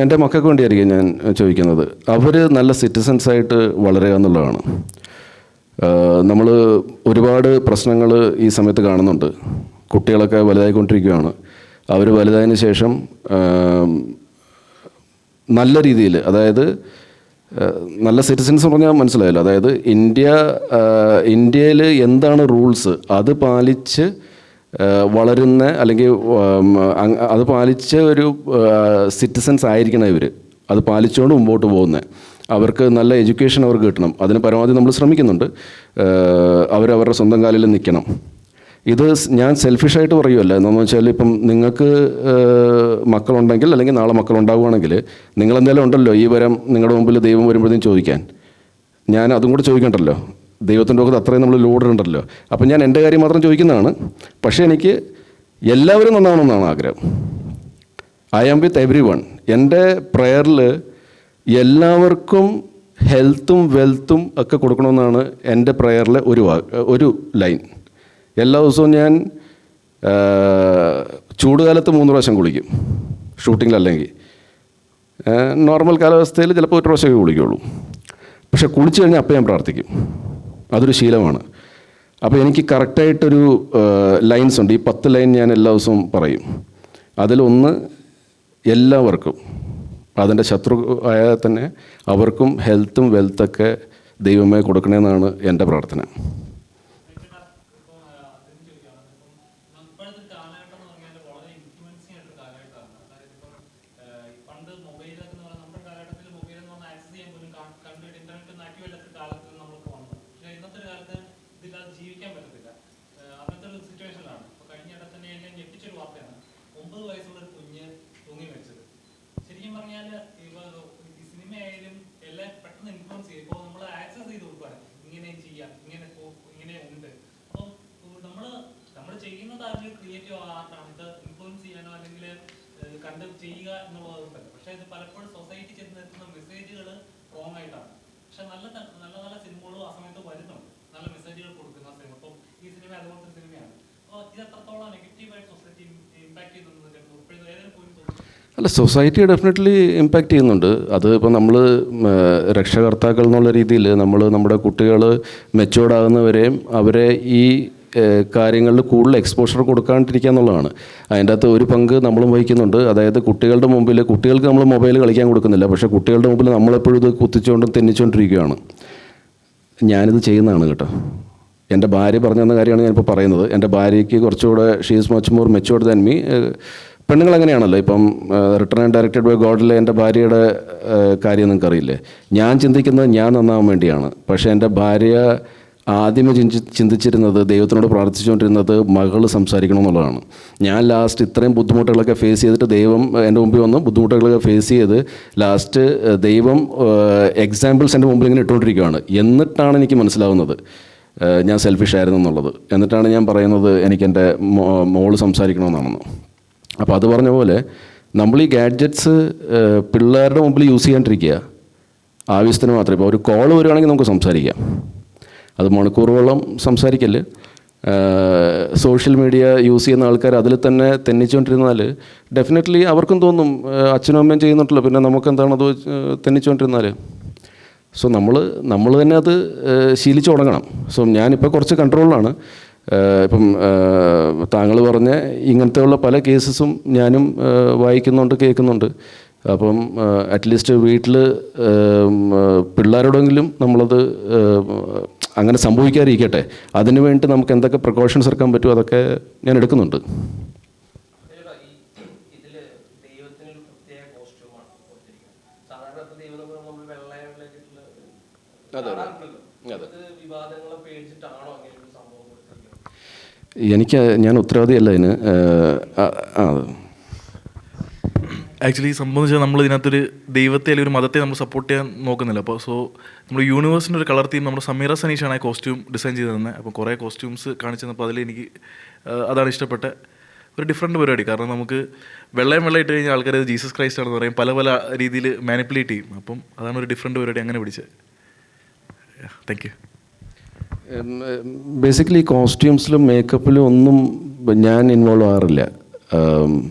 എൻ്റെ മക്കൾക്ക് വേണ്ടിയായിരിക്കും ഞാൻ ചോദിക്കുന്നത്. അവർ നല്ല സിറ്റിസൺസായിട്ട് വളരുക എന്നുള്ളതാണ്. നമ്മൾ ഒരുപാട് പ്രശ്നങ്ങൾ ഈ സമയത്ത് കാണുന്നുണ്ട്. കുട്ടികളൊക്കെ വലുതായിക്കൊണ്ടിരിക്കുകയാണ്. അവർ വലുതായതിനു ശേഷം നല്ല രീതിയിൽ, അതായത് നല്ല സിറ്റിസൺസ് പറഞ്ഞാൽ മനസ്സിലായല്ലോ, അതായത് ഇന്ത്യയിൽ എന്താണ് റൂൾസ് അത് പാലിച്ച് വളരുന്ന, അല്ലെങ്കിൽ അത് പാലിച്ച ഒരു സിറ്റിസൺസ് ആയിരിക്കണം ഇവർ. അത് പാലിച്ചുകൊണ്ട് മുമ്പോട്ട് പോകുന്നത്. അവർക്ക് നല്ല എഡ്യൂക്കേഷൻ അവർക്ക് കിട്ടണം. അതിന് പരമാവധി നമ്മൾ ശ്രമിക്കുന്നുണ്ട്. അവരവരുടെ സ്വന്തം കാലിൽ നിൽക്കണം. ഇത് ഞാൻ സെൽഫിഷായിട്ട് പറയുമല്ല. എന്താണെന്ന് വെച്ചാൽ, ഇപ്പം നിങ്ങൾക്ക് മക്കളുണ്ടെങ്കിൽ, അല്ലെങ്കിൽ നാളെ മക്കളുണ്ടാവുകയാണെങ്കിൽ, നിങ്ങളെന്തായാലും ഉണ്ടല്ലോ ഈ വരം നിങ്ങളുടെ മുമ്പിൽ ദൈവം വരുമ്പോഴത്തേക്കും ചോദിക്കാൻ. ഞാൻ അതും കൂടെ ചോദിക്കണ്ടല്ലോ. ദൈവത്തിൻ്റെ ഒക്കെ അത്രയും നമ്മൾ ലോഡുണ്ടല്ലോ. അപ്പം ഞാൻ എൻ്റെ കാര്യം മാത്രം ചോദിക്കുന്നതാണ്. പക്ഷേ എനിക്ക് എല്ലാവരും നന്നാവണമെന്നാണ് ആഗ്രഹം. I am with everyone. എൻ്റെ പ്രയറിൽ എല്ലാവർക്കും ഹെൽത്തും വെൽത്തും ഒക്കെ കൊടുക്കണമെന്നാണ് എൻ്റെ പ്രയറിൽ ഒരു ലൈൻ. എല്ലാ ദിവസവും ഞാൻ ചൂടുകാലത്ത് 3 പ്രാവശ്യം കുളിക്കും, ഷൂട്ടിങ്ങിലല്ലെങ്കിൽ. നോർമൽ കാലാവസ്ഥയിൽ ചിലപ്പോൾ 1 പ്രാവശ്യമൊക്കെ കുളിക്കുകയുള്ളൂ. പക്ഷേ കുളിച്ച് കഴിഞ്ഞാൽ അപ്പം ഞാൻ പ്രാർത്ഥിക്കും. അതൊരു ശീലമാണ്. അപ്പോൾ എനിക്ക് കറക്റ്റായിട്ടൊരു ലൈൻസ് ഉണ്ട്. ഈ 10 ലൈൻ ഞാൻ എല്ലാ ദിവസവും പറയും. അതിലൊന്ന്, എല്ലാവർക്കും, അതിൻ്റെ ശത്രു ആയാൽ തന്നെ അവർക്കും ഹെൽത്തും വെൽത്തൊക്കെ ദൈവമേ കൊടുക്കണമെന്നാണ് എൻ്റെ പ്രാർത്ഥന. ജീവിക്കാൻ പറ്റത്തില്ല. അങ്ങനത്തെ ഒരു സിറ്റുവേഷനിലാണ്. കഴിഞ്ഞ ഇടത്ത് തന്നെ എന്നെ ഞെട്ടിച്ചൊരു വാർത്തയാണ്. 9 വയസ്സുള്ള ഒരു കുഞ്ഞ് തൂങ്ങി വെച്ചത്. ശരിക്കും പറഞ്ഞാൽ ഈ സിനിമയായാലും എല്ലാം പെട്ടെന്ന് ഇൻഫ്ലുവൻസ് ചെയ്യും. ഇപ്പോൾ നമ്മൾ ആക്സസ് ചെയ്ത് കൊടുക്കുകയാണ്, ഇങ്ങനെ ചെയ്യാം, ഇങ്ങനെ ഉണ്ട്. അപ്പം നമ്മൾ ചെയ്യുന്നത് ആരും ക്രിയേറ്റീവ് ആർട്ടാണ്. ഇത് ഇൻഫ്ലുവൻസ് ചെയ്യാനോ അല്ലെങ്കിൽ കണ്ട് ചെയ്യുക എന്നുള്ളതല്ല. പക്ഷേ ഇത് പലപ്പോഴും സൊസൈറ്റി ചെന്ന് എത്തുന്ന മെസ്സേജുകൾ റോങ് ആയിട്ടാണ്. പക്ഷെ നല്ല നല്ല സിനിമകളും ആ സമയത്ത് വരുന്നുണ്ട്, നല്ല മെസ്സേജുകൾ കൊടുക്കുന്ന സിനിമ. അപ്പം ഈ സിനിമ അതുപോലത്തെ സിനിമയാണ്. അപ്പോൾ ഇത് എത്രത്തോളം നെഗറ്റീവായിട്ട് സൊസൈറ്റി ഇമ്പാക്ട് ചെയ്യുന്നുണ്ട് ഏതെങ്കിലും പോയിന്റ് തോന്നുന്നു? അല്ല, സൊസൈറ്റി ഡെഫിനറ്റ്ലി ഇമ്പാക്റ്റ് ചെയ്യുന്നുണ്ട്. അത് ഇപ്പോൾ നമ്മൾ രക്ഷകർത്താക്കൾ എന്നുള്ള രീതിയിൽ നമ്മൾ നമ്മുടെ കുട്ടികൾ മെച്യൂർഡ് ആകുന്നവരെയും അവരെ ഈ കാര്യങ്ങളിൽ കൂടുതൽ എക്സ്പോഷർ കൊടുക്കാണ്ടിരിക്കുക എന്നുള്ളതാണ്. അതിൻ്റെ അകത്ത് ഒരു പങ്ക് നമ്മളും വഹിക്കുന്നുണ്ട്. അതായത് കുട്ടികളുടെ മുമ്പിൽ, കുട്ടികൾക്ക് നമ്മൾ മൊബൈൽ കളിക്കാൻ കൊടുക്കുന്നില്ല, പക്ഷേ കുട്ടികളുടെ മുമ്പിൽ നമ്മളെപ്പോഴും ഇത് കുത്തിച്ചുകൊണ്ടും തെന്നിച്ചുകൊണ്ടിരിക്കുകയാണ്. ഞാനിത് ചെയ്യുന്നതാണ് കേട്ടോ. എൻ്റെ ഭാര്യ പറഞ്ഞു തന്ന കാര്യമാണ് ഞാനിപ്പോൾ പറയുന്നത്. എൻ്റെ ഭാര്യയ്ക്ക് കുറച്ചുകൂടെ she is much more matured than me. പെണ്ണുങ്ങൾ അങ്ങനെയാണല്ലോ. ഇപ്പം റിട്ടൺ ആൻഡ് ഡയറക്റ്റഡ് ബൈ ഗോഡിലെ എൻ്റെ ഭാര്യയുടെ കാര്യം നിങ്ങൾക്കറിയില്ലേ. ഞാൻ ചിന്തിക്കുന്നത് ഞാൻ നന്നാവാൻ വേണ്ടിയാണ്. പക്ഷേ എൻ്റെ ഭാര്യ ആദ്യമേ ചിന്തിച്ചിരുന്നത്, ദൈവത്തിനോട് പ്രാർത്ഥിച്ചുകൊണ്ടിരുന്നത് മകൾ സംസാരിക്കണമെന്നുള്ളതാണ്. ഞാൻ ലാസ്റ്റ് ഇത്രയും ബുദ്ധിമുട്ടുകളൊക്കെ ഫേസ് ചെയ്തിട്ട് ദൈവം എൻ്റെ മുമ്പിൽ വന്ന് ബുദ്ധിമുട്ടുകളൊക്കെ ഫേസ് ചെയ്ത് ലാസ്റ്റ് ദൈവം എക്സാമ്പിൾസ് എൻ്റെ മുമ്പിൽ ഇങ്ങനെ ഇട്ടുകൊണ്ടിരിക്കുകയാണ്. എന്നിട്ടാണ് എനിക്ക് മനസ്സിലാവുന്നത് ഞാൻ സെൽഫിഷ് ആയിരുന്നു എന്നുള്ളത്. എന്നിട്ടാണ് ഞാൻ പറയുന്നത് എനിക്കെൻ്റെ മോള് സംസാരിക്കണമെന്നാണെന്ന്. അപ്പോൾ അത് പറഞ്ഞ പോലെ നമ്മൾ ഈ ഗാഡ്ജറ്റ്സ് പിള്ളേരുടെ മുമ്പിൽ യൂസ് ചെയ്യാണ്ടിരിക്കുക, ആവശ്യത്തിന് മാത്രം. ഇപ്പോൾ ഒരു കോൾ വരുവാണെങ്കിൽ നമുക്ക് സംസാരിക്കാം, അത് മണിക്കൂറുകളോളം സംസാരിക്കല്. സോഷ്യൽ മീഡിയ യൂസ് ചെയ്യുന്ന ആൾക്കാർ അതിൽ തന്നെ തെന്നിച്ചുകൊണ്ടിരുന്നാൽ ഡെഫിനറ്റ്ലി അവർക്കും തോന്നും അച്ഛനും അമ്മയും ചെയ്യുന്നുണ്ടല്ലോ, പിന്നെ നമുക്ക് എന്താണത് തെന്നിച്ചുകൊണ്ടിരുന്നാൽ. സോ നമ്മൾ തന്നെ അത് ശീലിച്ചു തുടങ്ങണം. സോ ഞാനിപ്പോൾ കുറച്ച് കൺട്രോളിലാണ്. ഇപ്പം താങ്കൾ പറഞ്ഞ ഇങ്ങനത്തെയുള്ള പല കേസസും ഞാനും വായിക്കുന്നുണ്ട്, കേൾക്കുന്നുണ്ട്. അപ്പം അറ്റ്ലീസ്റ്റ് വീട്ടിൽ പിള്ളേരോടെങ്കിലും നമ്മളത് അങ്ങനെ സംഭവിക്കാതിരിക്കട്ടെ, അതിനു വേണ്ടി നമുക്ക് എന്തൊക്കെ പ്രിക്കോഷൻസ് എടുക്കാൻ പറ്റുമോ അതൊക്കെ ഞാൻ എടുക്കുന്നുണ്ട്. ഞാൻ ഉത്തരവാദിയല്ല ഇതിന്. ആക്ച്വലി സംബന്ധിച്ചാൽ നമ്മൾ ഇതിനകത്തൊരു ദൈവത്തെ അല്ലെങ്കിൽ ഒരു മതത്തെ നമ്മൾ സപ്പോർട്ട് ചെയ്യാൻ നോക്കുന്നില്ല. അപ്പോൾ നമ്മൾ യൂണിവേഴ്സിൻ്റെ ഒരു കളർ തീം നമ്മുടെ സമീറ സനീഷാണ് ആ കോസ്റ്റ്യൂം ഡിസൈൻ ചെയ്ത് തന്നെ. അപ്പോൾ കുറേ കോസ്റ്റ്യൂംസ് കാണിച്ചു തന്നപ്പോൾ അതിൽ എനിക്ക് അതാണ് ഇഷ്ടപ്പെട്ട ഒരു ഡിഫറെൻറ്റ് പരിപാടി. കാരണം നമുക്ക് വെള്ളയും ഇട്ട് കഴിഞ്ഞാൽ ആൾക്കാർ അത് ജീസസ് ക്രൈസ്റ്റ് ആണെന്ന് പറയും, പല രീതിയിൽ മാനിപ്പുലേറ്റ് ചെയ്യും. അപ്പം അതാണ് ഒരു ഡിഫറെൻറ്റ് പരിപാടി, അങ്ങനെ പിടിച്ചത്. Thank you. ബേസിക്കലി കോസ്റ്റ്യൂംസിലും മേക്കപ്പിലും ഒന്നും ഞാൻ ഇൻവോൾവ് ആകാറില്ല.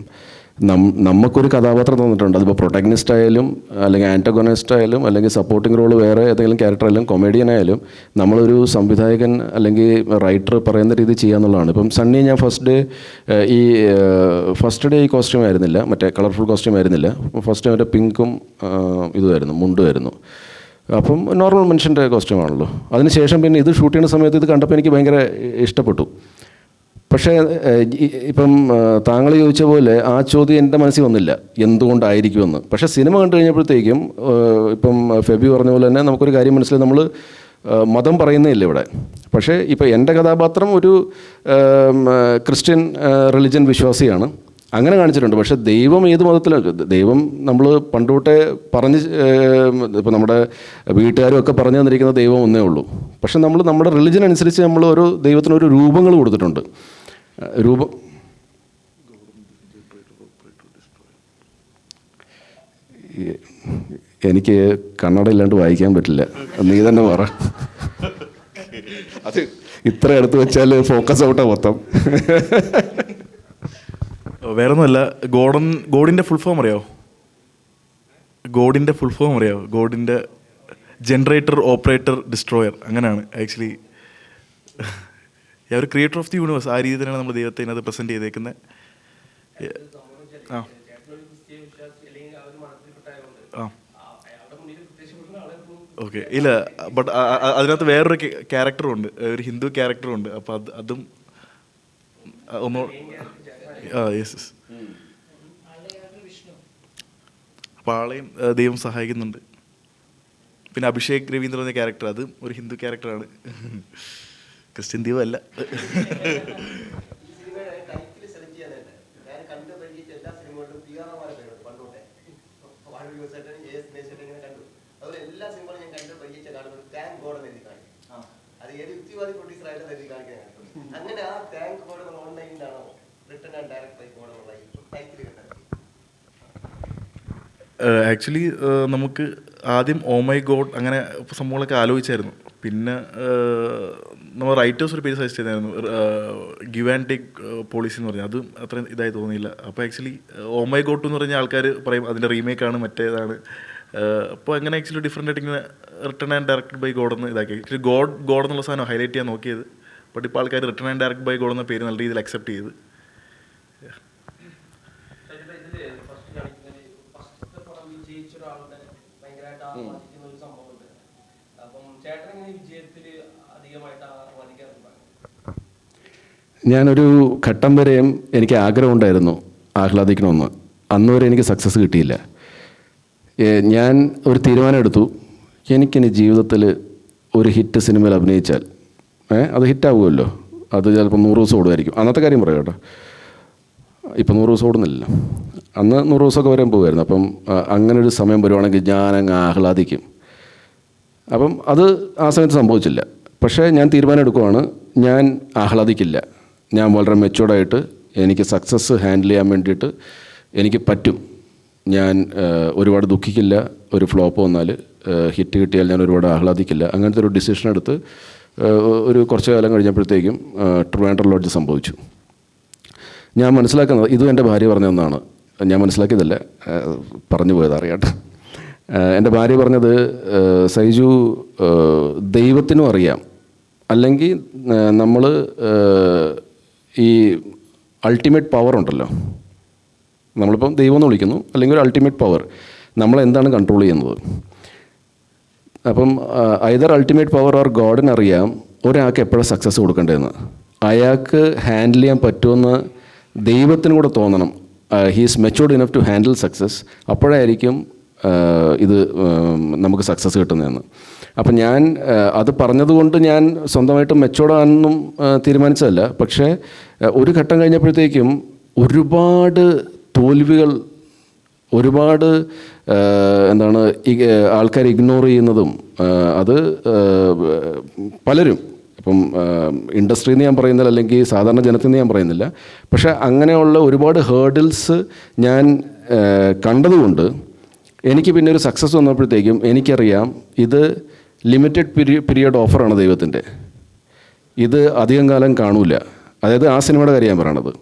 നമുക്കൊരു കഥാപാത്രം തന്നിട്ടുണ്ട്. അതിപ്പോൾ പ്രൊട്ടഗനിസ്റ്റ് ആയാലും അല്ലെങ്കിൽ ആൻറ്റഗോണിസ്റ്റ് ആയാലും അല്ലെങ്കിൽ സപ്പോർട്ടിംഗ് റോൾ വേറെ ഏതെങ്കിലും ക്യാരക്ടർ ആയാലും കൊമേഡിയൻ ആയാലും നമ്മളൊരു സംവിധായകൻ അല്ലെങ്കിൽ റൈറ്റർ പറയുന്ന രീതി ചെയ്യാന്നുള്ളതാണ്. ഇപ്പം സണ്ണി ഞാൻ ഫസ്റ്റ് ഡേ ഈ കോസ്റ്റ്യൂം ആയിരുന്നില്ല, മറ്റേ കളർഫുൾ കോസ്റ്റ്യൂം ആയിരുന്നില്ല. ഫസ്റ്റ് മറ്റേ പിങ്കും ഇതുമായിരുന്നു, മുണ്ടുമായിരുന്നു. അപ്പം നോർമൽ മനുഷ്യൻ്റെ കോസ്റ്റ്യൂമാണല്ലോ. അതിനുശേഷം പിന്നെ ഇത് ഷൂട്ട് ചെയ്യുന്ന സമയത്ത് ഇത് കണ്ടപ്പോൾ എനിക്ക് ഭയങ്കര ഇഷ്ടപ്പെട്ടു. പക്ഷേ ഇപ്പം താങ്കൾ ചോദിച്ച പോലെ ആ ചോദ്യം എൻ്റെ മനസ്സിൽ വന്നില്ല, എന്തുകൊണ്ടായിരിക്കുമെന്ന്. പക്ഷേ സിനിമ കണ്ടു കഴിഞ്ഞപ്പോഴത്തേക്കും ഇപ്പം ഫെബി പറഞ്ഞ പോലെ തന്നെ നമുക്കൊരു കാര്യം മനസ്സിലായി, നമ്മൾ മതം പറയുന്നേയില്ല ഇവിടെ. പക്ഷേ ഇപ്പോൾ എൻ്റെ കഥാപാത്രം ഒരു ക്രിസ്ത്യൻ റിലിജൻ വിശ്വാസിയാണ്, അങ്ങനെ കാണിച്ചിട്ടുണ്ട്. പക്ഷേ ദൈവം ഏത് മതത്തിലാണ്? ദൈവം നമ്മൾ പണ്ട് തൊട്ടേ പറഞ്ഞ് ഇപ്പോൾ നമ്മുടെ വീട്ടുകാരും ഒക്കെ പറഞ്ഞു തന്നിരിക്കുന്ന ദൈവം ഒന്നേ ഉള്ളൂ. പക്ഷേ നമ്മൾ നമ്മുടെ റിലിജൻ അനുസരിച്ച് നമ്മൾ ഓരോ ദൈവത്തിനൊരു രൂപങ്ങൾ കൊടുത്തിട്ടുണ്ട്. എനിക്ക് കന്നഡ ഇല്ലാണ്ട് വായിക്കാൻ പറ്റില്ല, നീ തന്നെ പറ. അത് ഇത്ര എടുത്ത് വെച്ചാൽ ഫോക്കസ് ഔട്ടാ മൊത്തം. വേറെ ഒന്നുമല്ല, ഗോഡിൻ്റെ ഫുൾ ഫോം അറിയാമോ? ഗോഡിൻ്റെ ജനറേറ്റർ, ഓപ്പറേറ്റർ, ഡിസ്ട്രോയർ, അങ്ങനെയാണ് ആക്ച്വലി. ഒരു ക്രിയേറ്റർ ഓഫ് ദി യൂണിവേഴ്സ്, ആ രീതിയിൽ തന്നെയാണ് നമ്മൾ ദൈവത്തെ ഇതിനകത്ത് പ്രസൻറ്റ് ചെയ്തേക്കുന്നത്. ആ ആ ഓക്കെ, ഇല്ല, ബട്ട് അതിനകത്ത് വേറൊരു ക്യാരക്ടറും ഉണ്ട്, ഒരു ഹിന്ദു ക്യാരക്ടറും ഉണ്ട്. അപ്പോൾ അതും ഒന്നോ യെസ്. അപ്പോൾ ആളെയും ദൈവം സഹായിക്കുന്നുണ്ട്. പിന്നെ അഭിഷേക് രവീന്ദ്രൻ എന്ന ക്യാരക്ടർ, അതും ഒരു ഹിന്ദു ക്യാരക്ടറാണ്, ക്രിസ്ത്യൻ ദൈവമല്ല. ആക്ച്വലി നമുക്ക് ആദ്യം ഓ മൈ ഗോഡ് അങ്ങനെ സംഭവങ്ങളൊക്കെ ആലോചിച്ചായിരുന്നു. പിന്നെ നമ്മൾ റൈറ്റേഴ്സ് ഒരു പേര് സജസ്റ്റ് ചെയ്തായിരുന്നു, ഗിവ് ആൻഡ് ടേക്ക് പോളിസി എന്ന് പറഞ്ഞാൽ. അതും അത്ര ഇതായി തോന്നിയില്ല. അപ്പോൾ ആക്ച്വലി ഓ മൈ ഗോഡ് എന്ന് പറഞ്ഞ ആൾക്കാർ പറയും അതിൻ്റെ റീമേക്കാണ്, മറ്റേതാണ്. അപ്പോൾ അങ്ങനെ ആക്ച്വലി ഡിഫറെൻ്റ് ആയിട്ട് ഇങ്ങനെ written and directed by God എന്ന് ഇതാക്കി. ആക്ച്വലി ഗോഡ് എന്നുള്ള സാധനം ഹൈലൈറ്റ് ചെയ്യാൻ നോക്കിയത്. ബട്ട് ഇപ്പോൾ ആൾക്കാർ written and direct by God എന്ന പേര് നല്ല രീതിയിൽ അക്സെപ്റ്റ് ചെയ്ത്. ഞാനൊരു ഘട്ടം വരെയും എനിക്ക് ആഗ്രഹമുണ്ടായിരുന്നു ആഹ്ലാദിക്കണമെന്ന്. അന്ന് വരെ എനിക്ക് സക്സസ് കിട്ടിയില്ല. ഞാൻ ഒരു തീരുമാനം എടുത്തു, എനിക്കിനി ജീവിതത്തിൽ ഒരു ഹിറ്റ് സിനിമയിൽ അഭിനയിച്ചാൽ അത് ഹിറ്റാവുമല്ലോ, അത് ചിലപ്പോൾ 100 ദിവസം ഓടുമായിരിക്കും. അന്നത്തെ കാര്യം പറയാം കേട്ടോ, ഇപ്പം 100 ദിവസം ഓടുന്നില്ലല്ലോ. അന്ന് 100 ദിവസമൊക്കെ വരാൻ പോകുമായിരുന്നു. അപ്പം അങ്ങനൊരു സമയം വരുവാണെങ്കിൽ ഞാനങ്ങ് ആഹ്ലാദിക്കും. അപ്പം അത് ആ സമയത്ത് സംഭവിച്ചില്ല. പക്ഷേ ഞാൻ തീരുമാനം എടുക്കുവാണ്, ഞാൻ ആഹ്ലാദിക്കില്ല. ഞാൻ വളരെ മെച്ചുവർഡായിട്ട് എനിക്ക് സക്സസ് ഹാൻഡിൽ ചെയ്യാൻ വേണ്ടിയിട്ട് എനിക്ക് പറ്റും. ഞാൻ ഒരുപാട് ദുഃഖിക്കില്ല. ഒരു ഫ്ലോപ്പ് വന്നാൽ, ഹിറ്റ് കിട്ടിയാൽ ഞാൻ ഒരുപാട് ആഹ്ലാദിക്കില്ല. അങ്ങനത്തെ ഒരു ഡിസിഷൻ എടുത്ത് ഒരു കുറച്ച് കാലം കഴിഞ്ഞപ്പോഴത്തേക്കും ട്രിവാൻഡ്രം ലോഡ്ജ് സംഭവിച്ചു. ഞാൻ മനസ്സിലാക്കുന്നത്, ഇതും എൻ്റെ ഭാര്യ പറഞ്ഞതെന്നാണ്, ഞാൻ മനസ്സിലാക്കിയതല്ല, പറഞ്ഞു പോയത് അറിയാട്ടെ. എൻ്റെ ഭാര്യ പറഞ്ഞത്, സൈജു, ദൈവത്തിനും അറിയാം, അല്ലെങ്കിൽ നമ്മൾ ഈ അൾട്ടിമേറ്റ് പവർ ഉണ്ടല്ലോ, നമ്മളിപ്പം ദൈവം എന്ന് വിളിക്കുന്നു, അല്ലെങ്കിൽ ഒരു അൾട്ടിമേറ്റ് പവർ, നമ്മളെന്താണ് കൺട്രോൾ ചെയ്യുന്നത്. അപ്പം ഐദർ അൾട്ടിമേറ്റ് പവർ ഓർ ഗോഡിനറിയാം ഒരാൾക്ക് എപ്പോഴാണ് സക്സസ് കൊടുക്കേണ്ടതെന്ന്. അയാൾക്ക് ഹാൻഡിൽ ചെയ്യാൻ പറ്റുമെന്ന് ദൈവത്തിന് കൂടെ തോന്നണം. He's matured enough to handle success. അപ്പോഴായിരിക്കും ഇത് നമുക്ക് സക്സസ് കിട്ടുന്നതെന്ന്. അപ്പം ഞാൻ അത് പറഞ്ഞതുകൊണ്ട് ഞാൻ സ്വന്തമായിട്ട് മെച്ചുവർഡാണെന്നും തീരുമാനിച്ചതല്ല. പക്ഷേ ഒരു ഘട്ടം കഴിഞ്ഞപ്പോഴത്തേക്കും ഒരുപാട് തോൽവികൾ, ഒരുപാട് എന്താണ് ആൾക്കാർ ഇഗ്നോർ ചെയ്യുന്നതും, അത് പലരും, ഇപ്പം ഇൻഡസ്ട്രിയിൽ നിന്ന് ഞാൻ പറയുന്നില്ല, അല്ലെങ്കിൽ സാധാരണ ജനത്തിൽ നിന്ന് ഞാൻ പറയുന്നില്ല, പക്ഷേ അങ്ങനെയുള്ള ഒരുപാട് ഹേർഡിൽസ് ഞാൻ കണ്ടതുകൊണ്ട് എനിക്ക് പിന്നെ ഒരു സക്സസ് വന്നപ്പോഴത്തേക്കും എനിക്കറിയാം ഇത് ലിമിറ്റഡ് പീരിയഡ് ഓഫറാണ് ദൈവത്തിൻ്റെ, ഇത് അധികം കാലം കാണൂല. അതായത് ആ സിനിമയുടെ കാര്യം ഞാൻ പറയണത്.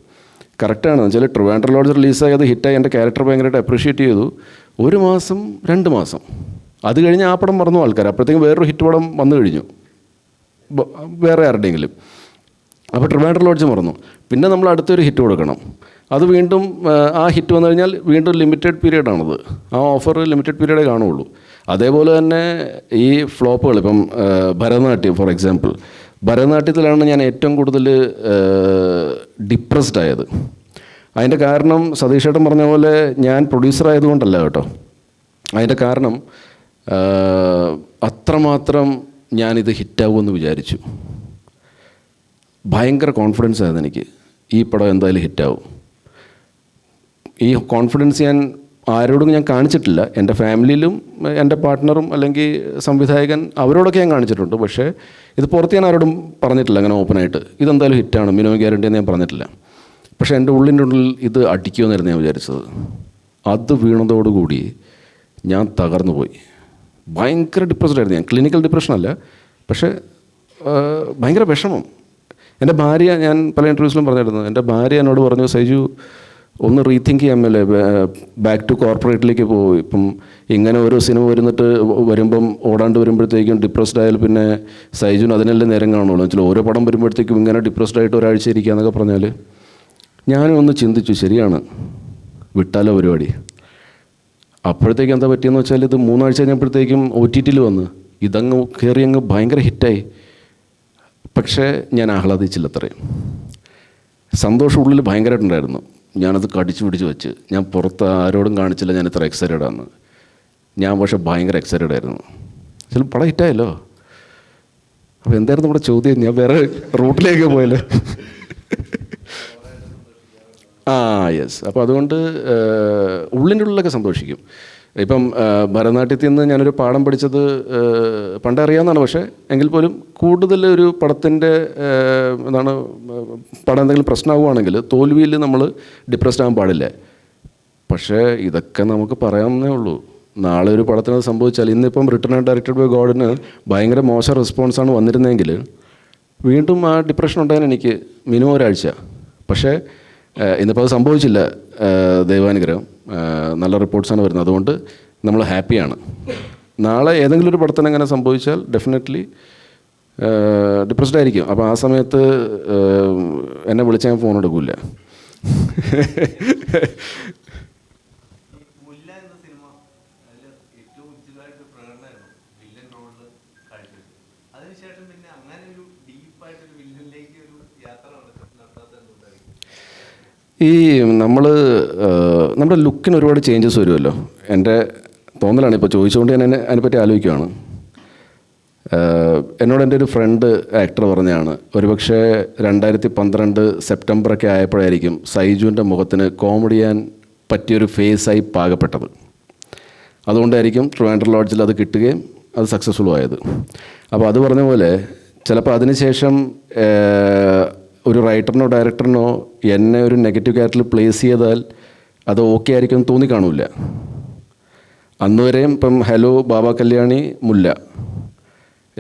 കറക്റ്റാണ് വെച്ചാൽ ട്രിവാൻഡ്രം ലോഡ്ജ് റിലീസായി അത് ഹിറ്റായി എൻ്റെ ക്യാരക്ടർ ഭയങ്കരമായിട്ട് അപ്രീഷിയേറ്റ് ചെയ്തു. 1 മാസം 2 മാസം അത് കഴിഞ്ഞ് ആ പടം മറന്നു ആൾക്കാർ. അപ്പോഴത്തേക്കും വേറൊരു ഹിറ്റ് പടം വന്നു കഴിഞ്ഞു വേറെ ആരുടെയെങ്കിലും. അപ്പോൾ ട്രിവാൻഡ്രം ലോഡ്ജ് മറന്നു. പിന്നെ നമ്മൾ അടുത്തൊരു ഹിറ്റ് കൊടുക്കണം. അത് വീണ്ടും ആ ഹിറ്റ് വന്നു കഴിഞ്ഞാൽ വീണ്ടും ലിമിറ്റഡ് പീരീഡാണത്. ആ ഓഫർ ലിമിറ്റഡ് പീരീഡേ കാണുകയുള്ളൂ. അതേപോലെ തന്നെ ഈ ഫ്ലോപ്പുകൾ ഇപ്പം ഭരതനാട്യം ഫോർ എക്സാമ്പിൾ, ഭരതനാട്യത്തിലാണ് ഞാൻ ഏറ്റവും കൂടുതൽ ഡിപ്രസ്ഡ് ആയത്. അതിൻ്റെ കാരണം സതീഷ് ഏട്ടൻ പറഞ്ഞ പോലെ ഞാൻ പ്രൊഡ്യൂസർ ആയതുകൊണ്ടല്ല കേട്ടോ. അതിൻ്റെ കാരണം അത്രമാത്രം ഞാനിത് ഹിറ്റാവുമെന്ന് വിചാരിച്ചു. ഭയങ്കര കോൺഫിഡൻസ് ആയിരുന്നു എനിക്ക്, ഈ പടം എന്തായാലും ഹിറ്റാവും. ഈ കോൺഫിഡൻസ് ഞാൻ ആരോടും ഞാൻ കാണിച്ചിട്ടില്ല. എൻ്റെ ഫാമിലിയിലും എൻ്റെ പാർട്ട്ണറും അല്ലെങ്കിൽ സംവിധായകൻ അവരോടൊക്കെ ഞാൻ കാണിച്ചിട്ടുണ്ട്. പക്ഷേ ഇത് പുറത്ത് ഞാൻ ആരോടും പറഞ്ഞിട്ടില്ല അങ്ങനെ ഓപ്പണായിട്ട്. ഇതെന്തായാലും ഹിറ്റാണ്, മിനിമം ഗ്യാരണ്ടി എന്ന് ഞാൻ പറഞ്ഞിട്ടില്ല. പക്ഷേ എൻ്റെ ഉള്ളിൻ്റെ ഉള്ളിൽ ഇത് അടിക്കുമെന്നായിരുന്നു ഞാൻ വിചാരിച്ചത്. അത് വീണതോടുകൂടി ഞാൻ തകർന്നു പോയി. ഭയങ്കര ഡിപ്രസ്ഡ് ആയിരുന്നു ഞാൻ. ക്ലിനിക്കൽ ഡിപ്രഷനല്ല, പക്ഷേ ഭയങ്കര വിഷമം. എൻ്റെ ഭാര്യ, ഞാൻ പല ഇൻ്റർവ്യൂസിലും പറഞ്ഞിരുന്നു, എൻ്റെ ഭാര്യ എന്നോട് പറഞ്ഞു, സൈജു ഒന്ന് റീതിങ്ക് ചെയ്യാമല്ലേ, ബാക്ക് ടു കോർപ്പറേറ്റിലേക്ക് പോകും. ഇപ്പം ഇങ്ങനെ ഓരോ സിനിമ വരുമ്പം ഓടാണ്ട് വരുമ്പോഴത്തേക്കും ഡിപ്രസ്ഡ് ആയാൽ പിന്നെ സൈജുന് അതിനെല്ലാം നേരം കാണുള്ളൂ. വെച്ചാൽ ഓരോ പടം വരുമ്പോഴത്തേക്കും ഇങ്ങനെ ഡിപ്രസ്ഡ് ആയിട്ട് ഒരാഴ്ച ഇരിക്കുക എന്നൊക്കെ പറഞ്ഞാൽ ഞാനും ഒന്ന് ചിന്തിച്ചു, ശരിയാണ്, വിട്ടാലോ പരിപാടി. അപ്പോഴത്തേക്കും എന്താ പറ്റിയെന്ന് വെച്ചാൽ ഇത് 3 ആഴ്ച കഴിഞ്ഞപ്പോഴത്തേക്കും OTTയിൽ വന്ന് ഇതങ്ങ് കയറി അങ്ങ് ഭയങ്കര ഹിറ്റായി. പക്ഷേ ഞാൻ ആഹ്ലാദിച്ചില്ല. അത്രയും സന്തോഷം ഉള്ളിൽ ഭയങ്കരമായിട്ടുണ്ടായിരുന്നു. ഞാനത് കടിച്ചു പിടിച്ച് വെച്ച് ഞാൻ പുറത്ത് ആരോടും കാണിച്ചില്ല ഞാൻ ഇത്ര എക്സൈറ്റഡാണ്. ഞാൻ പക്ഷേ ഭയങ്കര എക്സൈറ്റഡ് ആയിരുന്നു. ചില പടം ഹിറ്റായല്ലോ. അപ്പോൾ എന്തായിരുന്നു നമ്മുടെ ചോദ്യം? ഞാൻ വേറെ റൂട്ടിലേക്ക് പോയല്ലോ. യെസ്. അപ്പോൾ അതുകൊണ്ട് ഉള്ളിൻ്റെ ഉള്ളിലൊക്കെ സന്തോഷിക്കും. ഇപ്പം ഭരതനാട്യത്തിൽ നിന്ന് ഞാനൊരു പാഠം പഠിച്ചത് പണ്ടേ അറിയാവുന്നതാണ്. പക്ഷേ എങ്കിൽ പോലും കൂടുതൽ ഒരു പടത്തിൻ്റെ പടം എന്തെങ്കിലും പ്രശ്നമാകുവാണെങ്കിൽ തോൽവിയിൽ നമ്മൾ ഡിപ്രസ്ഡ് ആകാൻ പാടില്ല. പക്ഷേ ഇതൊക്കെ നമുക്ക് പറയാവുന്നേ ഉള്ളൂ. നാളെ ഒരു പടത്തിന് സംഭവിച്ചാൽ, ഇന്നിപ്പം റിട്ടൺ ആൻഡ് ഡയറക്റ്റഡ് ബൈ ഗോഡിന് ഭയങ്കര മോശം റെസ്പോൺസാണ് വന്നിരുന്നതെങ്കിൽ വീണ്ടും ആ ഡിപ്രഷൻ ഉണ്ടാകാൻ എനിക്ക് മിനിമം ഒരാഴ്ച. പക്ഷേ ഇന്നിപ്പോൾ അത് സംഭവിച്ചില്ല, ദൈവാനുഗ്രഹം. നല്ല റിപ്പോർട്ട്സാണ് വരുന്നത്. അതുകൊണ്ട് നമ്മൾ ഹാപ്പിയാണ്. നാളെ ഏതെങ്കിലും ഒരു പടത്തിന് അങ്ങനെ സംഭവിച്ചാൽ ഡെഫിനറ്റ്ലി ഡിപ്രസ്ഡ് ആയിരിക്കും. അപ്പോൾ ആ സമയത്ത് എന്നെ വിളിച്ചാൽ ഞാൻ ഫോൺ എടുക്കില്ല. ഈ നമ്മുടെ ലുക്കിന് ഒരുപാട് ചേഞ്ചസ് വരുമല്ലോ. എൻ്റെ തോന്നലാണ്, ഇപ്പോൾ ചോദിച്ചുകൊണ്ട് ഞാൻ അതിനെപ്പറ്റി ആലോചിക്കുകയാണ്. എന്നോട് എൻ്റെ ഒരു ഫ്രണ്ട് ആക്ടർ പറഞ്ഞതാണ്, ഒരുപക്ഷെ 2012 സെപ്റ്റംബറൊക്കെ ആയപ്പോഴായിരിക്കും സൈജുവിൻ്റെ മുഖത്തിന് കോമഡി ചെയ്യാൻ പറ്റിയൊരു ഫേസായി പാകപ്പെട്ടത്. അതുകൊണ്ടായിരിക്കും ട്രിവാൻഡ്രം ലോഡ്ജിൽ അത് കിട്ടുകയും അത് സക്സസ്ഫുൾ ആയത്. അപ്പോൾ അത് പറഞ്ഞ പോലെ ചിലപ്പോൾ അതിനുശേഷം ഒരു റൈറ്ററിനോ ഡയറക്ടറിനോ എന്നെ ഒരു നെഗറ്റീവ് ക്യാരക്ടറിൽ പ്ലേസ് ചെയ്താൽ അത് ഓക്കെ ആയിരിക്കും എന്ന് തോന്നിക്കാണൂല. അന്നുവരെയും ഇപ്പം ഹലോ, ബാബ കല്യാണി, മുല്ല,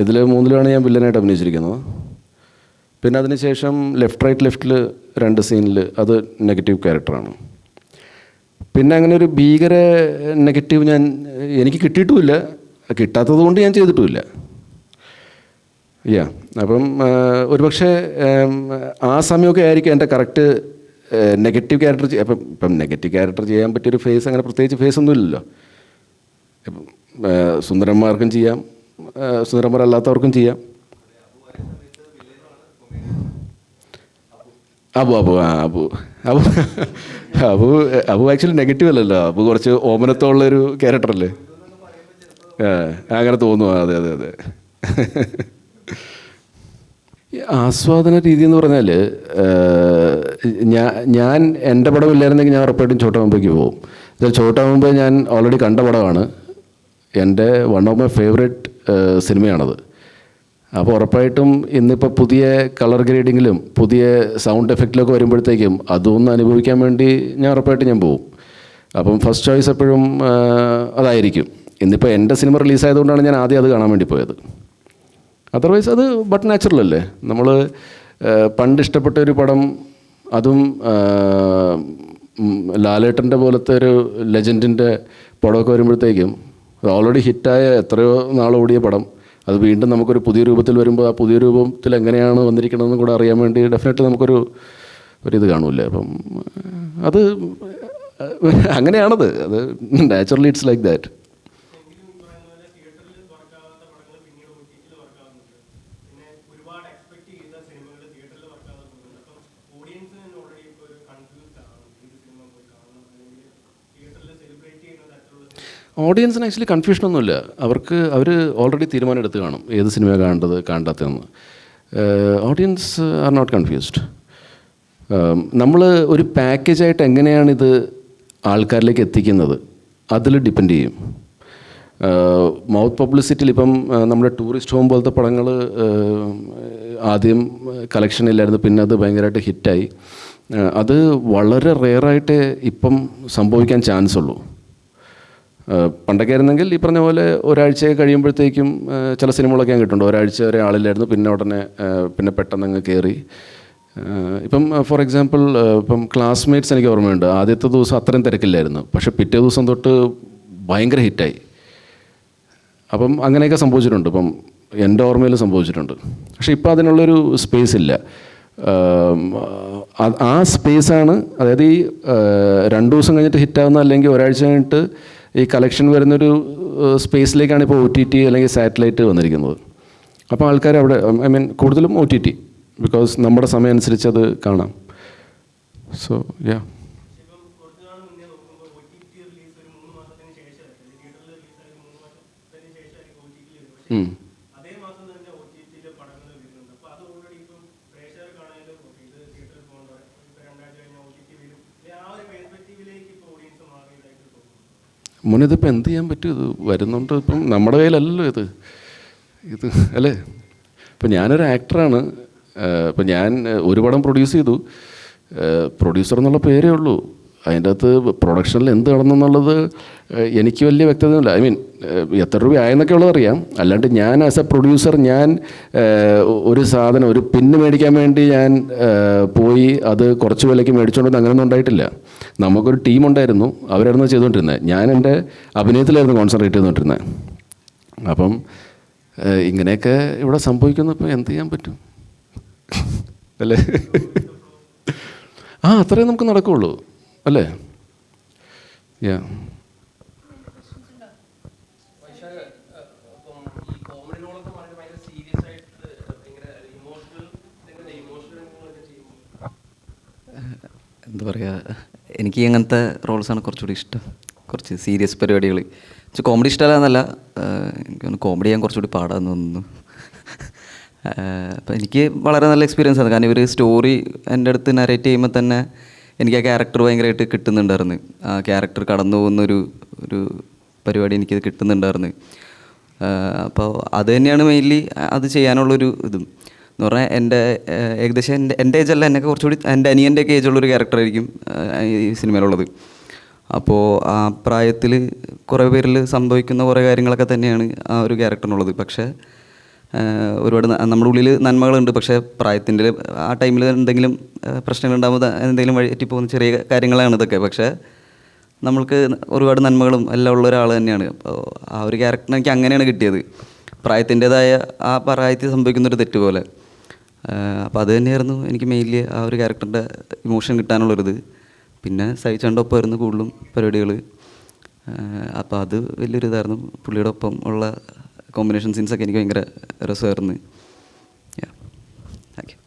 ഇതിൽ 3ലാണ് ഞാൻ വില്ലനായിട്ട് അഭിനയിച്ചിരിക്കുന്നത്. പിന്നെ അതിനുശേഷം ലെഫ്റ്റിൽ 2 സീനിൽ അത് നെഗറ്റീവ് ക്യാരക്ടറാണ്. പിന്നെ അങ്ങനെ ഒരു ഭീകര നെഗറ്റീവ് എനിക്ക് കിട്ടിയിട്ടുമില്ല, കിട്ടാത്തത് കൊണ്ട് ഞാൻ ചെയ്തിട്ടുമില്ല. അപ്പം ഒരുപക്ഷെ ആ സമയമൊക്കെ ആയിരിക്കും എൻ്റെ കറക്റ്റ് നെഗറ്റീവ് ക്യാരക്ടർ. ഇപ്പം നെഗറ്റീവ് ക്യാരക്ടർ ചെയ്യാൻ പറ്റിയൊരു ഫേസ് അങ്ങനെ പ്രത്യേകിച്ച് ഫേസ് ഒന്നും ഇല്ലല്ലോ. ഇപ്പം സുന്ദരന്മാർക്കും ചെയ്യാം, സുന്ദരന്മാരല്ലാത്തവർക്കും ചെയ്യാം. അബു ആക്ച്വലി നെഗറ്റീവ് അല്ലല്ലോ. അബു കുറച്ച് ഓമനത്തോളുള്ളൊരു ക്യാരക്ടറല്ലേ. അങ്ങനെ തോന്നുന്നു. അതെ. ആസ്വാദന രീതി എന്ന് പറഞ്ഞാൽ ഞാൻ എൻ്റെ പടം ഇല്ലായിരുന്നെങ്കിൽ ഞാൻ ഉറപ്പായിട്ടും ചോട്ടാ മുംബൈക്ക് പോകും. ചോട്ടാ മുംബൈ ഞാൻ ഓൾറെഡി കണ്ട പടമാണ്. എൻ്റെ വൺ ഓഫ് മൈ ഫേവറേറ്റ് സിനിമയാണത്. അപ്പോൾ ഉറപ്പായിട്ടും ഇന്നിപ്പോൾ പുതിയ കളർ ഗ്രേഡിങ്ങിലും പുതിയ സൗണ്ട് എഫക്റ്റിലൊക്കെ വരുമ്പോഴത്തേക്കും അതൊന്ന് അനുഭവിക്കാൻ വേണ്ടി ഞാൻ ഉറപ്പായിട്ടും ഞാൻ പോകും. അപ്പം ഫസ്റ്റ് ചോയ്സ് എപ്പോഴും അതായിരിക്കും. ഇന്നിപ്പോൾ എൻ്റെ സിനിമ റിലീസായതുകൊണ്ടാണ് ഞാൻ ആദ്യം അത് കാണാൻ വേണ്ടി പോയത്. അതർവൈസ് അത് ബട്ട് നാച്ചുറൽ അല്ലേ. നമ്മൾ പണ്ട് ഇഷ്ടപ്പെട്ട ഒരു പടം അതും ലാലേട്ടൻ്റെ പോലത്തെ ഒരു ലെജൻഡിൻ്റെ പടമൊക്കെ വരുമ്പോഴത്തേക്കും ഓൾറെഡി ഹിറ്റായ എത്രയോ നാളോടിയ പടം അത് വീണ്ടും നമുക്കൊരു പുതിയ രൂപത്തിൽ വരുമ്പോൾ ആ പുതിയ രൂപത്തിൽ എങ്ങനെയാണ് വന്നിരിക്കണമെന്ന് കൂടെ അറിയാൻ വേണ്ടി ഡെഫിനറ്റ്ലി ഒരിത് കാണൂല്ലേ. അപ്പം അത് അങ്ങനെയാണത്. അത് നാച്ചുറലി ഇറ്റ്സ് ലൈക്ക് ദാറ്റ്. ഓഡിയൻസിന് ആക്ച്വലി കൺഫ്യൂഷനൊന്നുമില്ല. അവർ ഓൾറെഡി തീരുമാനം എടുത്ത് കാണും ഏത് സിനിമ കാണേണ്ടത് കാണാത്തതെന്ന്. Audience are not confused. നമ്മൾ ഒരു പാക്കേജായിട്ട് എങ്ങനെയാണിത് ആൾക്കാരിലേക്ക് എത്തിക്കുന്നത് അതിൽ ഡിപ്പെൻഡ് ചെയ്യും. മൗത്ത് പബ്ലിസിറ്റിയിൽ ഇപ്പം നമ്മുടെ ടൂറിസ്റ്റ് ഹോം പോലത്തെ പടങ്ങൾ ആദ്യം കളക്ഷൻ ഇല്ലായിരുന്നു, പിന്നെ അത് ഭയങ്കരമായിട്ട് ഹിറ്റായി. അത് വളരെ റെയറായിട്ടേ ഇപ്പം സംഭവിക്കാൻ ചാൻസ് ഉള്ളൂ. പണ്ടൊക്കെ ആയിരുന്നെങ്കിൽ ഈ പറഞ്ഞ പോലെ ഒരാഴ്ച കഴിയുമ്പോഴത്തേക്കും ചില സിനിമകളൊക്കെ ഞാൻ കിട്ടുന്നുണ്ട്. ഒരാഴ്ച വരെ ആളില്ലായിരുന്നു, പിന്നെ ഉടനെ പിന്നെ പെട്ടെന്ന് അങ്ങ് കയറി. ഇപ്പം ഫോർ എക്സാമ്പിൾ ഇപ്പം ക്ലാസ്മേറ്റ്സ് എനിക്ക് ഓർമ്മയുണ്ട്. ആദ്യത്തെ ദിവസം അത്രയും തിരക്കില്ലായിരുന്നു, പക്ഷേ പിറ്റേ ദിവസം തൊട്ട് ഭയങ്കര ഹിറ്റായി. അപ്പം അങ്ങനെയൊക്കെ സംഭവിച്ചിട്ടുണ്ട്. ഇപ്പം എൻ്റെ ഓർമ്മയിൽ സംഭവിച്ചിട്ടുണ്ട്. പക്ഷേ ഇപ്പം അതിനുള്ളൊരു സ്പേസ് ഇല്ല. ആ സ്പേസാണ്, അതായത് ഈ 2 ദിവസം കഴിഞ്ഞിട്ട് ഹിറ്റാകുന്ന അല്ലെങ്കിൽ ഒരാഴ്ച കഴിഞ്ഞിട്ട് ഈ കളക്ഷൻ വരുന്നൊരു സ്പേസിലേക്കാണ് ഇപ്പോൾ OTT അല്ലെങ്കിൽ സാറ്റലൈറ്റ് വന്നിരിക്കുന്നത്. അപ്പോൾ ആൾക്കാർ അവിടെ കൂടുതലും OTT, ബിക്കോസ് നമ്മുടെ സമയം അനുസരിച്ച് അത് കാണാം. So yeah. മുന്നിതിപ്പോൾ എന്ത് ചെയ്യാൻ പറ്റും? ഇത് വരുന്നുണ്ട്. ഇപ്പം നമ്മുടെ കയ്യിലല്ലല്ലോ ഇത് അല്ലേ. ഇപ്പം ഞാനൊരു ആക്ടറാണ്. ഇപ്പം ഞാൻ ഒരു പടം പ്രൊഡ്യൂസ് ചെയ്തു. പ്രൊഡ്യൂസർ എന്നുള്ള പേരേ ഉള്ളൂ. അതിൻ്റെ അകത്ത് പ്രൊഡക്ഷനിൽ എന്ത് നടന്നെന്നുള്ളത് എനിക്ക് വലിയ വ്യക്തതയില്ല. എത്ര രൂപ ആയെന്നൊക്കെ ഉള്ളത് അറിയാം. അല്ലാണ്ട് ഞാൻ ആസ് എ പ്രൊഡ്യൂസർ ഞാൻ ഒരു സാധനം ഒരു പിന്ന് മേടിക്കാൻ വേണ്ടി ഞാൻ പോയി അത് കുറച്ച് വിലയ്ക്ക് മേടിച്ചുകൊണ്ടൊന്നും അങ്ങനെയൊന്നും ഉണ്ടായിട്ടില്ല. നമുക്കൊരു ടീമുണ്ടായിരുന്നു, അവരായിരുന്നു ചെയ്തുകൊണ്ടിരുന്നത്. ഞാൻ എൻ്റെ അഭിനയത്തിലായിരുന്നു കോൺസെൻട്രേറ്റ് ചെയ്തുകൊണ്ടിരുന്നത്. അപ്പം ഇങ്ങനെയൊക്കെ ഇവിടെ സംഭവിക്കുന്നു. ഇപ്പം എന്ത് ചെയ്യാൻ പറ്റും അല്ലേ? അത്രയും നമുക്ക് നടക്കുകയുള്ളൂ അല്ലേ? യാ. എന്താ പറയുക, എനിക്ക് അങ്ങനത്തെ റോൾസാണ് കുറച്ചുകൂടി ഇഷ്ടം. കുറച്ച് സീരിയസ് പരിപാടികൾ. കോമഡി ഇഷ്ടമല്ലെന്നല്ല, എനിക്ക് കോമഡി ചെയ്യാൻ കുറച്ചുകൂടി പാടാന്ന് തോന്നുന്നു. അപ്പം എനിക്ക് വളരെ നല്ല എക്സ്പീരിയൻസ് ആണ്. കാരണം ഇവർ സ്റ്റോറി എൻ്റെ അടുത്ത് നരേറ്റ് ചെയ്യുമ്പോൾ തന്നെ എനിക്ക് ആ ക്യാരക്ടർ ഭയങ്കരമായിട്ട് കിട്ടുന്നുണ്ടായിരുന്നു. ആ ക്യാരക്ടർ കടന്നു പോകുന്നൊരു പരിപാടി എനിക്കത് കിട്ടുന്നുണ്ടായിരുന്നു. അപ്പോൾ അത് തന്നെയാണ് മെയിൻലി അത് ചെയ്യാനുള്ളൊരു ഇതും എന്ന് പറഞ്ഞാൽ ഏകദേശം എൻ്റെ ഏജല്ല, എന്നൊക്കെ കുറച്ചുകൂടി എൻ്റെ അനിയൻ്റെയൊക്കെ ഏജുള്ളൊരു ക്യാരക്ടറായിരിക്കും ഈ സിനിമയിലുള്ളത്. അപ്പോൾ ആ പ്രായത്തിൽ കുറേ പേരിൽ സംഭവിക്കുന്ന കുറേ കാര്യങ്ങളൊക്കെ തന്നെയാണ് ആ ഒരു ക്യാരക്ടറിനുള്ളത്. പക്ഷേ ഒരുപാട് നമ്മുടെ ഉള്ളിൽ നന്മകളുണ്ട്. പക്ഷേ പ്രായത്തിൻ്റെ ആ ടൈമിൽ എന്തെങ്കിലും പ്രശ്നങ്ങളുണ്ടാകുമ്പോൾ എന്തെങ്കിലും വഴിയെറ്റിപ്പോകുന്ന ചെറിയ കാര്യങ്ങളാണ് ഇതൊക്കെ. പക്ഷേ നമ്മൾക്ക് ഒരുപാട് നന്മകളും എല്ലാം ഉള്ള ഒരാൾ തന്നെയാണ്. അപ്പോൾ ആ ഒരു ക്യാരക്ടറിന് എനിക്ക് അങ്ങനെയാണ് കിട്ടിയത്, പ്രായത്തിൻ്റേതായ ആ പ്രായത്തിൽ സംഭവിക്കുന്നൊരു തെറ്റ് പോലെ. അപ്പോൾ അത് തന്നെയായിരുന്നു എനിക്ക് മെയിൻലി ആ ഒരു ക്യാരക്ടറിൻ്റെ ഇമോഷൻ കിട്ടാനുള്ളൊരിത്. പിന്നെ സഹിച്ചേണ്ട ഒപ്പമായിരുന്നു കൂടുതലും പരിപാടികൾ. അപ്പോൾ അത് വലിയൊരു ഇതായിരുന്നു. പുള്ളിയുടെ ഒപ്പം ഉള്ള കോമ്പിനേഷൻ സീൻസൊക്കെ എനിക്ക് ഭയങ്കര രസമായിരുന്നു. Thank you.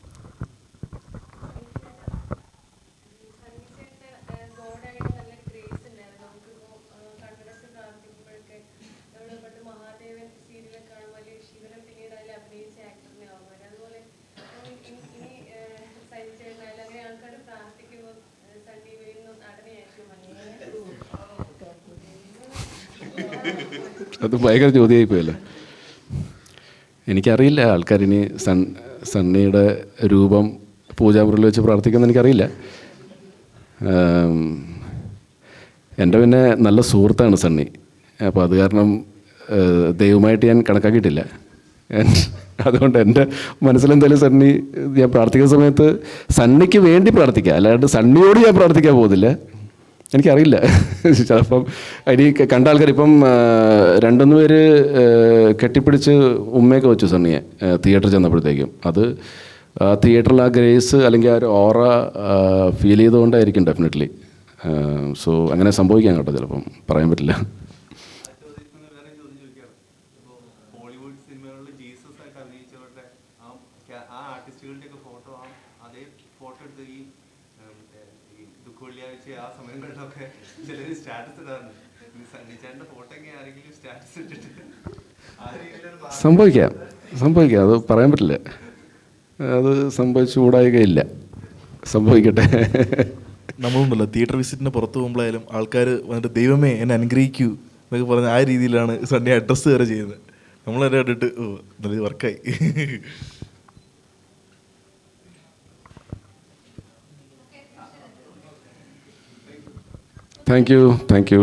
അത് ഭയങ്കര ചോദ്യമായി പോയല്ലോ. എനിക്കറിയില്ല ആൾക്കാരിനി സണ്ണിയുടെ രൂപം പൂജാമുറിയിൽ വെച്ച് പ്രാർത്ഥിക്കുമെന്ന് എനിക്കറിയില്ല. എൻ്റെ പിന്നെ നല്ല സുഹൃത്താണ് സണ്ണി. അപ്പോൾ അത് കാരണം ദൈവമായിട്ട് ഞാൻ കണക്കാക്കിയിട്ടില്ല. അതുകൊണ്ട് എൻ്റെ മനസ്സിലെന്തായാലും സണ്ണി, ഞാൻ പ്രാർത്ഥിക്കുന്ന സമയത്ത് സണ്ണിക്ക് വേണ്ടി പ്രാർത്ഥിക്കുക, അല്ലാണ്ട് സണ്ണിയോട് ഞാൻ പ്രാർത്ഥിക്കാൻ പോകുന്നില്ല. എനിക്കറിയില്ല, ചിലപ്പം ഇനി കണ്ട ആൾക്കാർ ഇപ്പം 2-3 പേര് കെട്ടിപ്പിടിച്ച് ഉമ്മയൊക്കെ വെച്ചു സണ്ണിയെ തിയേറ്ററിൽ ചെന്നപ്പോഴത്തേക്കും. അത് തിയേറ്ററിൽ ആ ഗ്രേസ് അല്ലെങ്കിൽ ആ ഒരു ഓറ ഫീൽ ചെയ്തുകൊണ്ടായിരിക്കും ഡെഫിനറ്റ്ലി. സോ അങ്ങനെ സംഭവിക്കാൻ കേട്ടോ, ചിലപ്പം പറയാൻ പറ്റില്ല. സംഭവിക്കാം, അത് പറയാൻ പറ്റില്ല. അത് സംഭവിച്ചുകൂടായികയില്ല, സംഭവിക്കട്ടെ. നമ്മളുണ്ടല്ലോ തിയേറ്റർ വിസിറ്റിന് പുറത്ത് പോകുമ്പോഴായാലും ആൾക്കാർ വന്നിട്ട് ദൈവമേ എന്നെ അനുഗ്രഹിക്കൂ എന്നൊക്കെ പറഞ്ഞ ആ രീതിയിലാണ് സണ്ണി അഡ്രസ്സ് വരെ ചെയ്യുന്നത്. നമ്മളെന്നെ കണ്ടിട്ട് ഓ നല്ല വർക്കായി. Thank you.